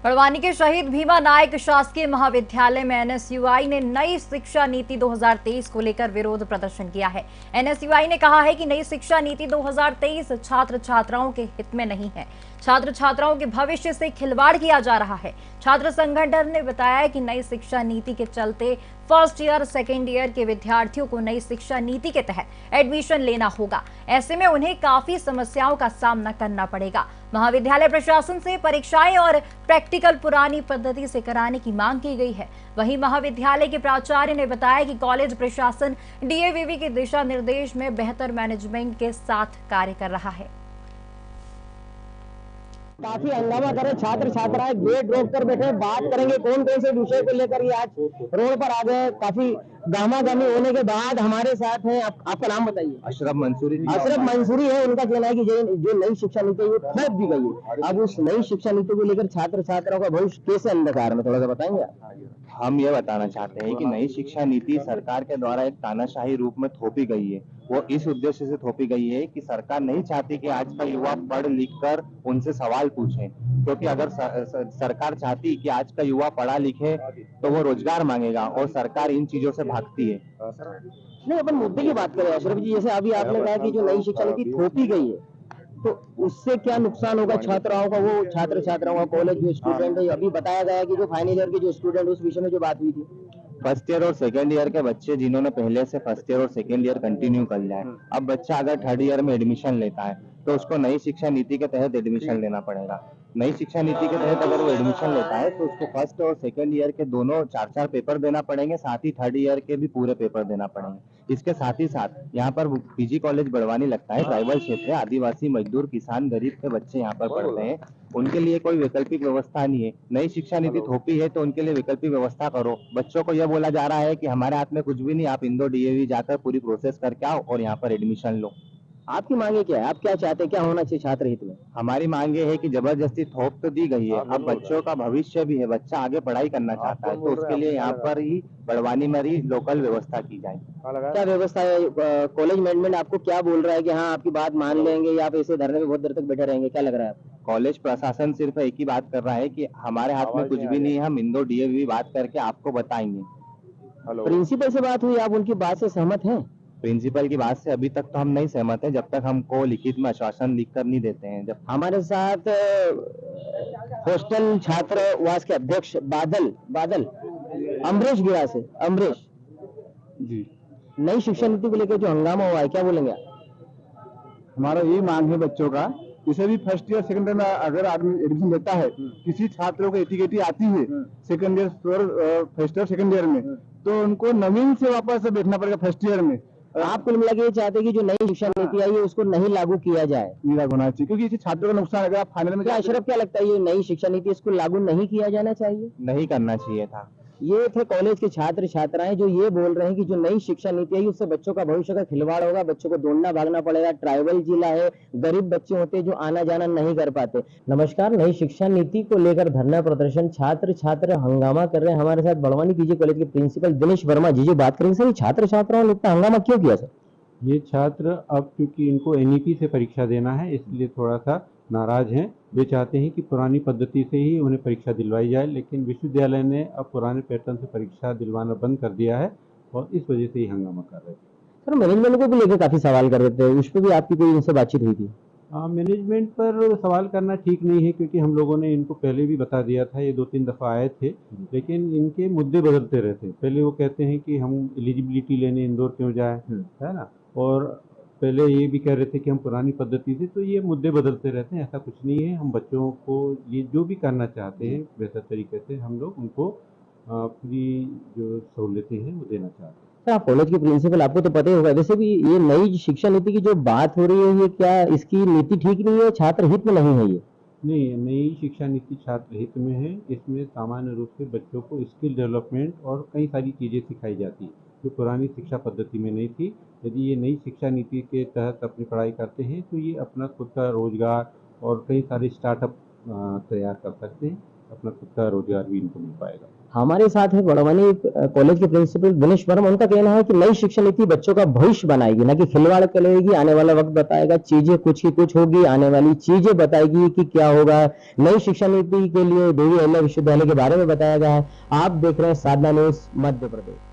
बड़वानी के शहीद भीमा नायक शासकीय महाविद्यालय में एनएसयूआई ने नई शिक्षा नीति 2023 को लेकर विरोध प्रदर्शन किया है। एनएसयूआई ने कहा है कि नई शिक्षा नीति 2023 छात्र छात्राओं के हित में नहीं है। छात्र छात्राओं के भविष्य से खिलवाड़ किया जा रहा है। छात्र संगठन ने बताया है कि नई शिक्षा नीति के चलते फर्स्ट ईयर सेकेंड ईयर के विद्यार्थियों को नई शिक्षा नीति के तहत एडमिशन लेना होगा। ऐसे में उन्हें काफी समस्याओं का सामना करना पड़ेगा। महाविद्यालय प्रशासन से परीक्षाएं और प्रैक्टिकल पुरानी पद्धति से कराने की मांग की गई है। वहीं महाविद्यालय के प्राचार्य ने बताया कि कॉलेज प्रशासन डीएवीवी के दिशा निर्देश में बेहतर मैनेजमेंट के साथ कार्य कर रहा है। काफी हंगामा करे, छात्र छात्राएं गेट रोक कर बैठे, बात करेंगे कौन कौन से विषय को लेकर ये आज रोड पर आ गए। काफी गामा-गामी होने के बाद हमारे साथ है आपका नाम बताइए। अशरफ मंसूरी। अशरफ मंसूरी है। उनका कहना है कि जो नई शिक्षा नीति वो थोप दी गई है। अब उस नई शिक्षा नीति को लेकर छात्र छात्राओं का भविष्य कैसे अंधकार में, थोड़ा सा बताएंगे आप? हम ये बताना चाहते हैं कि नई शिक्षा नीति सरकार के द्वारा एक तानाशाही रूप में थोपी गई है। वो इस उद्देश्य से थोपी गई है कि सरकार नहीं चाहती कि आज का युवा पढ़ लिख कर उनसे सवाल पूछे, क्योंकि अगर सरकार चाहती कि आज का युवा पढ़ा लिखे तो वो रोजगार मांगेगा और सरकार इन चीजों से भागती है। नहीं, अपन मुद्दे की बात करें अशरफ जी, जैसे अभी आपने कहा कि जो नई शिक्षा नीति थोपी गई है तो उससे क्या नुकसान होगा छात्राओं का, वो छात्र छात्राओं का, कॉलेज जो स्टूडेंट है। अभी बताया गया कि जो फाइनल ईयर के जो स्टूडेंट उस विषय में जो बात हुई थी, फर्स्ट ईयर और सेकेंड ईयर के बच्चे जिन्होंने पहले से फर्स्ट ईयर और सेकेंड ईयर कंटिन्यू कर लिया है, अब बच्चा अगर थर्ड ईयर में एडमिशन लेता है तो उसको नई शिक्षा नीति के तहत एडमिशन लेना पड़ेगा। नई शिक्षा नीति के तहत अगर वो एडमिशन लेता है तो उसको फर्स्ट और सेकेंड ईयर के दोनों 4-4 पेपर देना पड़ेंगे, साथ ही थर्ड ईयर के भी पूरे पेपर देना पड़ेंगे। इसके साथ ही साथ यहाँ पर पीजी कॉलेज बड़वानी लगता है, ट्राइबल क्षेत्र है, आदिवासी मजदूर किसान गरीब के बच्चे यहाँ पर पढ़ते हैं, उनके लिए कोई वैकल्पिक व्यवस्था नहीं है। नई शिक्षा नीति थोपी है तो उनके लिए वैकल्पिक व्यवस्था करो। बच्चों को यह बोला जा रहा है कि हमारे हाथ में कुछ भी नहीं, आप इंदौर डीएवी जाकर पूरी प्रोसेस करके आओ और यहाँ पर एडमिशन लो। आपकी मांगे क्या है? आप क्या चाहते हैं, क्या होना चाहिए छात्र हित में? हमारी मांग ये है कि जबरदस्ती थोप तो दी गई है, अब बच्चों का भविष्य भी है, बच्चा आगे पढ़ाई करना चाहता है तो उसके लिए यहाँ पर ही बड़वानी में ही लोकल व्यवस्था की जाए। क्या व्यवस्था है? कॉलेज मैनेजमेंट आपको क्या बोल रहा है कि हाँ आपकी बात मान लेंगे या आप ऐसे धरने में बहुत देर तक बैठे रहेंगे, क्या लग रहा है आपको? कॉलेज प्रशासन सिर्फ एक ही बात कर रहा है कि हमारे हाथ में कुछ भी नहीं है, हम इंदौर डीएवी बात करके आपको बताएंगे। प्रिंसिपल से बात हुई, आप उनकी बात से सहमत हैं? प्रिंसिपल की बात से अभी तक तो हम नहीं सहमत हैं, जब तक हमको लिखित में आश्वासन लिखकर नहीं देते हैं। जब हमारे साथ हॉस्टल छात्रवास के अध्यक्ष बादल अमरीश गिरा से। अमरीश जी, नई शिक्षा नीति को लेकर जो हंगामा हुआ है, क्या बोलेंगे आप? हमारा ये मांग है बच्चों का, जैसे भी फर्स्ट ईयर सेकंड ईयर में अगर आदमी एडमिशन लेता है, किसी छात्रों को एटीकेटी आती है second year first year second year में, तो उनको नवीन से वापस बैठना पड़ेगा फर्स्ट ईयर में। आप कुल मिला के ये चाहते हैं कि जो नई शिक्षा नीति आई है उसको नहीं लागू किया जाए? नहीं लागू होना चाहिए, क्योंकि इसे छात्रों का नुकसान। अगर आप फाइनल में क्या अशरफ, क्या लगता है ये नई शिक्षा नीति इसको लागू नहीं किया जाना चाहिए? नहीं करना चाहिए था। ये थे कॉलेज के छात्र छात्राएं जो ये बोल रहे हैं कि जो नई शिक्षा नीति है उससे बच्चों का भविष्य का खिलवाड़ होगा, बच्चों को दौड़ना भागना पड़ेगा। ट्राइबल जिला है, गरीब बच्चे होते हैं जो आना जाना नहीं कर पाते। नमस्कार, नई शिक्षा नीति को लेकर धरना प्रदर्शन, छात्र हंगामा कर रहे हैं। हमारे साथ बड़वानी पीजी कॉलेज के प्रिंसिपल दिनेश वर्मा जी जो बात करेंगे। सर, छात्र छात्राओं ने इतना हंगामा क्यों किया सर? ये छात्र अब क्योंकि इनको एनईपी से परीक्षा देना है इसलिए थोड़ा सा नाराज हैं। वे चाहते हैं कि पुरानी पद्धति से ही उन्हें परीक्षा दिलवाई जाए, लेकिन विश्वविद्यालय ने अब पुराने पैटर्न से परीक्षा दिलवाना बंद कर दिया है और इस वजह से ही हंगामा कर रहे थे। सर, मैनेजमेंट को भी लेकर काफी सवाल कर रहे थे, उस पर भी आपकी कोई उनसे बातचीत हुई थी? मैनेजमेंट पर सवाल करना ठीक नहीं है, क्योंकि हम लोगों ने इनको पहले भी बता दिया था, ये 2-3 दफ़ा आए थे, लेकिन इनके मुद्दे बदलते रहते। पहले वो कहते हैं कि हम एलिजिबिलिटी लेने इंदौर क्यों जाए, है ना, और पहले ये भी कह रहे थे कि हम पुरानी पद्धति से, तो ये मुद्दे बदलते रहते हैं। ऐसा कुछ नहीं है, हम बच्चों को ये जो भी करना चाहते हैं बेहतर तरीके से हम लोग उनको पूरी जो सहूलियतें हैं वो देना चाहते हैं। सर, आप कॉलेज के प्रिंसिपल, आपको तो पता ही होगा, वैसे भी ये नई शिक्षा नीति की जो बात हो रही है ये क्या इसकी नीति ठीक नहीं है, छात्र हित में नहीं है? ये नहीं, नई शिक्षा नीति छात्र हित में है। इसमें सामान्य रूप से बच्चों को स्किल डेवलपमेंट और कई सारी चीज़ें सिखाई जाती हैं जो पुरानी शिक्षा पद्धति में नहीं थी। यदि ये नई शिक्षा नीति के तहत अपनी पढ़ाई करते हैं तो ये अपना खुद का रोजगार और कई सारे स्टार्टअप तैयार कर सकते हैं, अपना खुद का रोजगार भी इनको मिल पाएगा। हमारे साथ है बड़वानी कॉलेज के प्रिंसिपल दिनेश वर्मा। उनका कहना है कि नई शिक्षा नीति बच्चों का भविष्य बनाएगी, ना कि खिलवाड़ करेगी। आने वाला वक्त बताएगा, चीजें कुछ ही कुछ होगी, आने वाली चीजें बताएगी कि क्या होगा। नई शिक्षा नीति के लिए देवी अहिल्या विश्वविद्यालय के बारे में बताया गया है। आप देख रहे हैं साधना न्यूज मध्य प्रदेश।